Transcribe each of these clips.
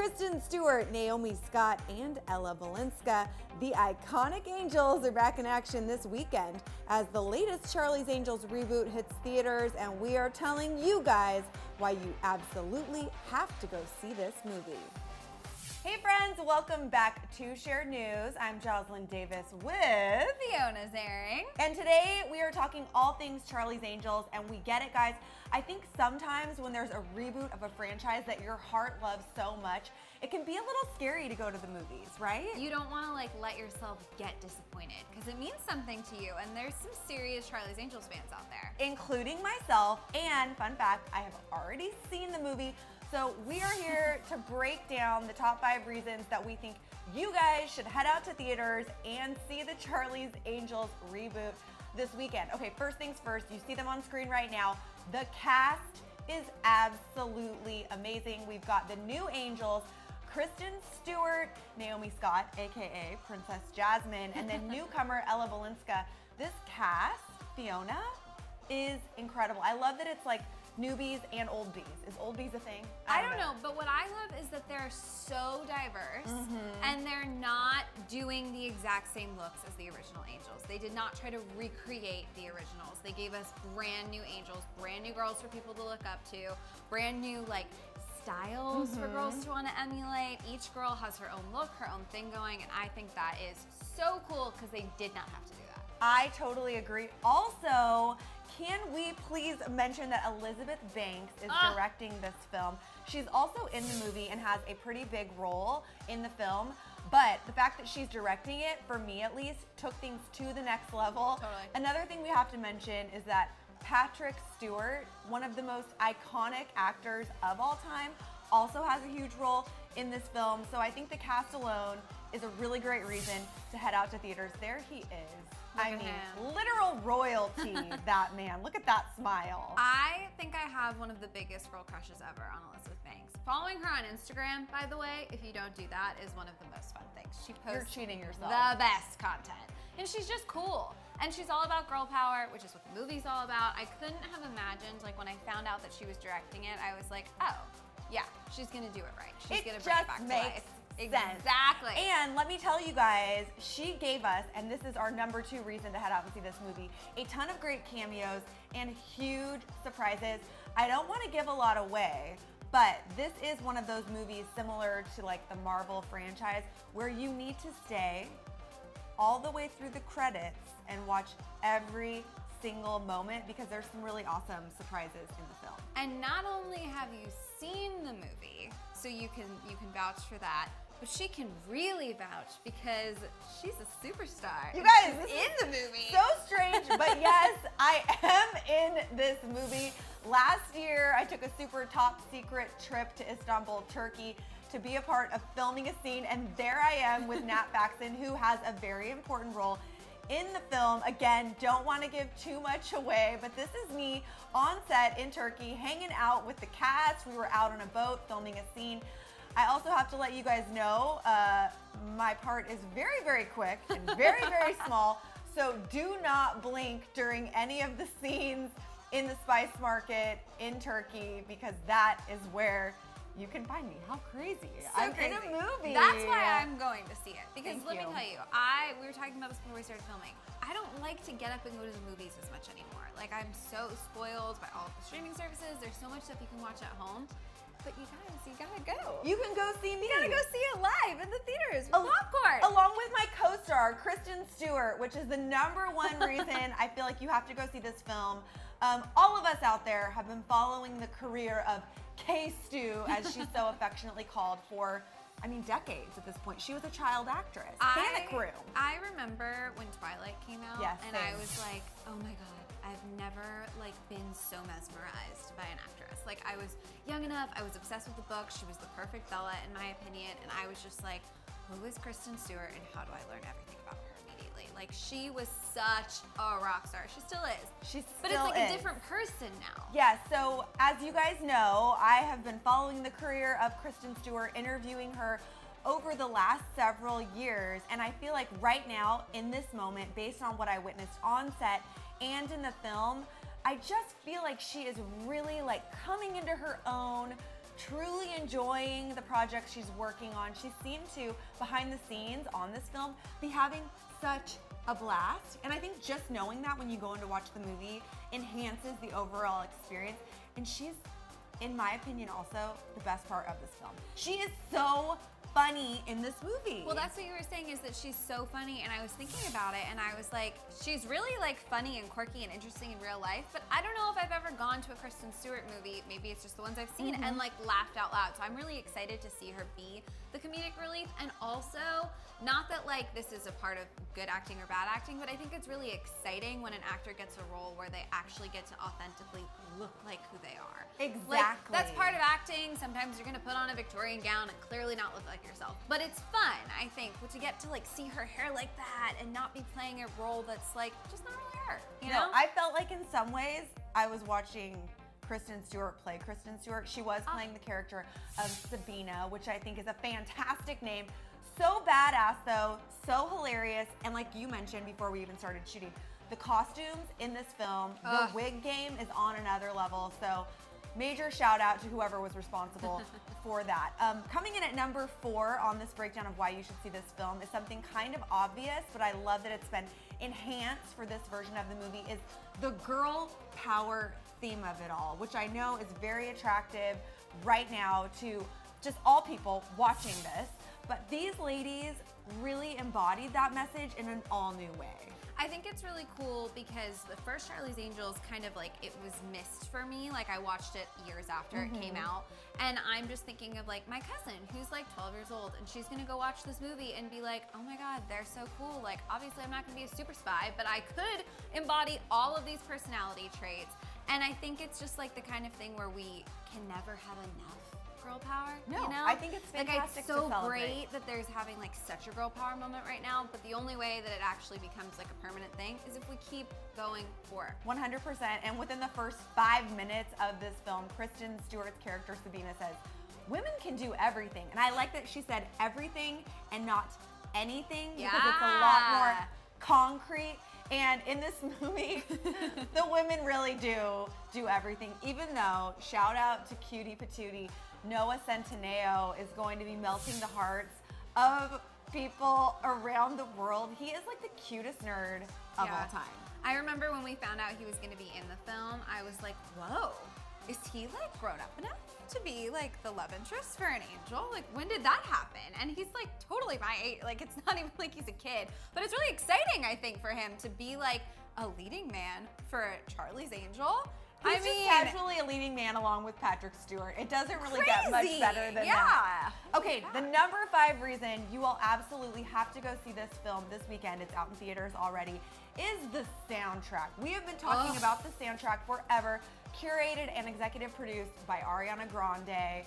Kristen Stewart, Naomi Scott, and Ella Balinska, the iconic Angels are back in action this weekend as the latest Charlie's Angels reboot hits theaters, and we are telling you guys why you absolutely have to go see this movie. Hey friends, welcome back to Shared News. I'm Jocelyn Davis with Fiona Zaring. And today we are talking all things Charlie's Angels, and we get it, guys. I think sometimes when there's a reboot of a franchise that your heart loves so much, it can be a little scary to go to the movies, right? You don't want to let yourself get disappointed because it means something to you, and there's some serious Charlie's Angels fans out there. Including myself, and fun fact, I have already seen the movie. So we are here to break down the top 5 reasons that we think you guys should head out to theaters and see the Charlie's Angels reboot this weekend. Okay, first things first, you see them on screen right now. The cast is absolutely amazing. We've got the new Angels, Kristen Stewart, Naomi Scott, AKA Princess Jasmine, and then newcomer Ella Balinska. This cast, Fiona, is incredible. I love that it's like newbies and oldies. Is oldies a thing? I don't know, but what I love is that they're so diverse and they're not doing the exact same looks as the original Angels. They did not try to recreate the originals. They gave us brand new Angels, brand new girls for people to look up to, brand new styles for girls to want to emulate. Each girl has her own look, her own thing going, and I think that is so cool because they did not have to do that. I totally agree. Also, can we please mention that Elizabeth Banks is directing this film? She's also in the movie and has a pretty big role in the film, but the fact that she's directing it, for me at least, took things to the next level. Totally. Another thing we have to mention is that Patrick Stewart, one of the most iconic actors of all time, also has a huge role in this film. So I think the cast alone is a really great reason to head out to theaters. There he is. I mean, literal royalty, that man. Look at that smile. I think I have one of the biggest girl crushes ever on Elizabeth Banks. Following her on Instagram, by the way, if you don't do that, is one of the most fun things. She posts You're cheating yourself. The best content. And she's just cool. And she's all about girl power, which is what the movie's all about. I couldn't have imagined, when I found out that she was directing it, I was like, oh, yeah, she's gonna do it right. She's gonna bring it back to life. Exactly. And let me tell you guys, she gave us, and this is our number 2 reason to head out and see this movie, a ton of great cameos and huge surprises. I don't want to give a lot away, but this is one of those movies similar to the Marvel franchise where you need to stay all the way through the credits and watch every single moment because there's some really awesome surprises in the film. And not only have you seen the movie, so you can vouch for that, but she can really vouch because she's a superstar. You guys, she's in the movie. So strange, but yes, I am in this movie. Last year, I took a super top secret trip to Istanbul, Turkey, to be a part of filming a scene, and there I am with Nat Faxon, who has a very important role in the film. Again, don't want to give too much away, but this is me on set in Turkey, hanging out with the cast. We were out on a boat filming a scene. I also have to let you guys know, my part is very, very quick and very, very small, so do not blink during any of the scenes in the spice market in Turkey because that is where you can find me. How crazy. I'm in a movie. That's why I'm going to see it. Because Thank let you. me tell you, we were talking about this before we started filming. I don't like to get up and go to the movies as much anymore. I'm so spoiled by all of the streaming services. There's so much stuff you can watch at home. But you guys, you gotta go. You can go see me. You gotta go see it live in the theaters with popcorn. Along with my co-star, Kristen Stewart, which is the number 1 reason I feel like you have to go see this film. All of us out there have been following the career of K-Stu, as she's so affectionately called, for decades at this point. She was a child actress. Panic Room. I remember when Twilight came out, and same. I was like, oh my God, I've never been so mesmerized by an actress. I was young enough, I was obsessed with the book. She was the perfect Bella in my opinion, and I was just like, who is Kristen Stewart and how do I learn everything about her immediately? She was such a rock star. She still is. But it's a different person now. Yeah, so as you guys know, I have been following the career of Kristen Stewart, interviewing her over the last several years, and I feel like right now, in this moment, based on what I witnessed on set and in the film, I just feel like she is really coming into her own, truly enjoying the project she's working on. She seemed to, behind the scenes on this film, be having such a blast. And I think just knowing that when you go in to watch the movie enhances the overall experience. And she's, in my opinion, also the best part of this film. She is so funny in this movie. Well, that's what you were saying, is that she's so funny, and I was thinking about it, and I was like, she's really like funny and quirky and interesting in real life, but I don't know if I've ever gone to a Kristen Stewart movie, maybe it's just the ones I've seen, and like laughed out loud. So I'm really excited to see her be the comedic relief, and also, not that like this is a part of good acting or bad acting, but I think it's really exciting when an actor gets a role where they actually get to authentically look like who they are. Exactly. Like, that's part of acting. Sometimes you're gonna put on a Victorian gown and clearly not look like yourself. But it's fun, I think, to get to like see her hair like that and not be playing a role that's like just not really her. You know? I felt like in some ways I was watching Kristen Stewart play Kristen Stewart. She was playing the character of Sabina, which I think is a fantastic name. So badass though, so hilarious, and like you mentioned before we even started shooting, the costumes in this film, the wig game is on another level, so major shout out to whoever was responsible for that. Coming in at number 4 on this breakdown of why you should see this film is something kind of obvious, but I love that it's been enhanced for this version of the movie, is the girl power theme of it all, which I know is very attractive right now to just all people watching this. But these ladies really embodied that message in an all new way. I think it's really cool because the first Charlie's Angels kind of like, it was missed for me. Like I watched it years after it came out, and I'm just thinking of like my cousin who's like 12 years old, and she's gonna go watch this movie and be like, oh my God, they're so cool. Like obviously I'm not gonna be a super spy, but I could embody all of these personality traits. And I think it's just like the kind of thing where we can never have enough girl power. No, you know? I think it's fantastic Like, it's so to celebrate. great that there's having like such a girl power moment right now, but the only way that it actually becomes like a permanent thing is if we keep going for it. 100%. And within the first 5 minutes of this film, Kristen Stewart's character Sabina says, women can do everything. And I like that she said everything and not anything, because it's a lot more concrete. And in this movie, the women really do everything, even though, shout out to Cutie Patootie, Noah Centineo is going to be melting the hearts of people around the world. He is like the cutest nerd of all time. I remember when we found out he was going to be in the film, I was like, whoa, is he like grown up enough to be like the love interest for an angel? Like, when did that happen? And he's like totally my age. Like, it's not even like he's a kid, but it's really exciting, I think, for him to be like a leading man for Charlie's Angel. He's just casually a leading man along with Patrick Stewart. It doesn't really get much better than that. Okay, the number 5 reason you will absolutely have to go see this film this weekend, it's out in theaters already, is the soundtrack. We have been talking about the soundtrack forever, curated and executive produced by Ariana Grande.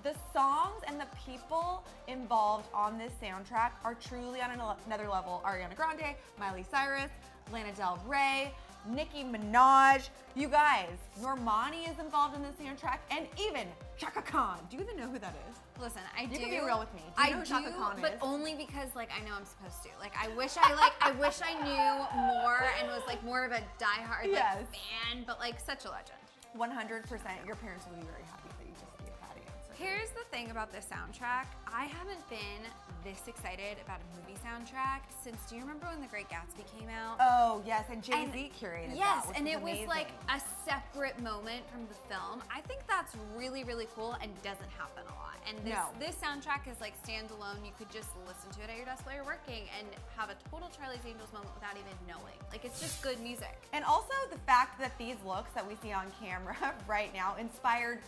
The songs and the people involved on this soundtrack are truly on another level. Ariana Grande, Miley Cyrus, Lana Del Rey, Nicki Minaj. You guys, Normani is involved in the soundtrack, and even Chaka Khan. Do you even know who that is? Listen, I do. You can be real with me. Do you know who Chaka Khan is? But only because like I know I'm supposed to. Like I wish I knew more and was like more of a diehard fan, but like such a legend. 100%. Your parents will be very happy that you just gave that answer. Here's the thing about this soundtrack. I haven't been this excited about a movie soundtrack since, do you remember when The Great Gatsby came out? Oh, yes, and Jay-Z curated that, yes, which and was it was amazing. like a separate moment from the film. I think that's really, really cool and doesn't happen a lot. And this soundtrack is like standalone. You could just listen to it at your desk while you're working and have a total Charlie's Angels moment without even knowing. Like, it's just good music. And also the fact that these looks that we see on camera right now inspired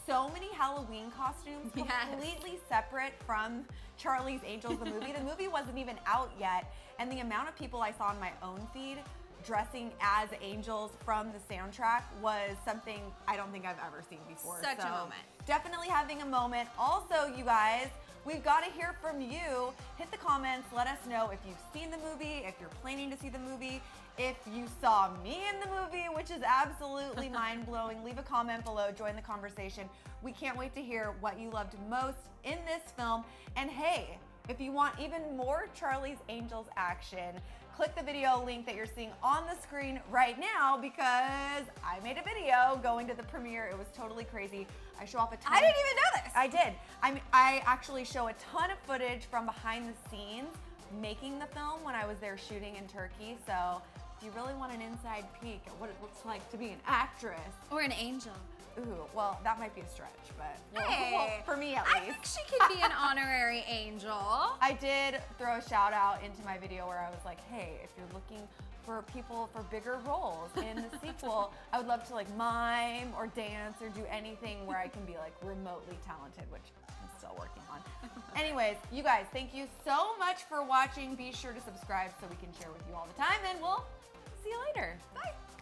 so many Halloween costumes completely separate from Charlie's Angels, the movie. The movie wasn't even out yet, and the amount of people I saw on my own feed dressing as angels from the soundtrack was something I don't think I've ever seen before. Such a moment. Definitely having a moment. Also, you guys, we've got to hear from you. Hit the comments, let us know if you've seen the movie, if you're planning to see the movie, if you saw me in the movie, which is absolutely mind-blowing. Leave a comment below, join the conversation. We can't wait to hear what you loved most in this film. And hey, if you want even more Charlie's Angels action, click the video link that you're seeing on the screen right now because I made a video going to the premiere. It was totally crazy. I show off a ton. I didn't even know this. I did. I actually show a ton of footage from behind the scenes making the film when I was there shooting in Turkey. So if you really want an inside peek at what it looks like to be an actress. Or an angel. Ooh, well, that might be a stretch, but Well, for me at I least. think she could be an honorary angel. I did throw a shout out into my video where I was like, hey, if you're looking for people for bigger roles in the sequel, I would love to like mime or dance or do anything where I can be like remotely talented, which I'm still working on. Anyways, you guys, thank you so much for watching. Be sure to subscribe so we can share with you all the time, and we'll see you later. Bye.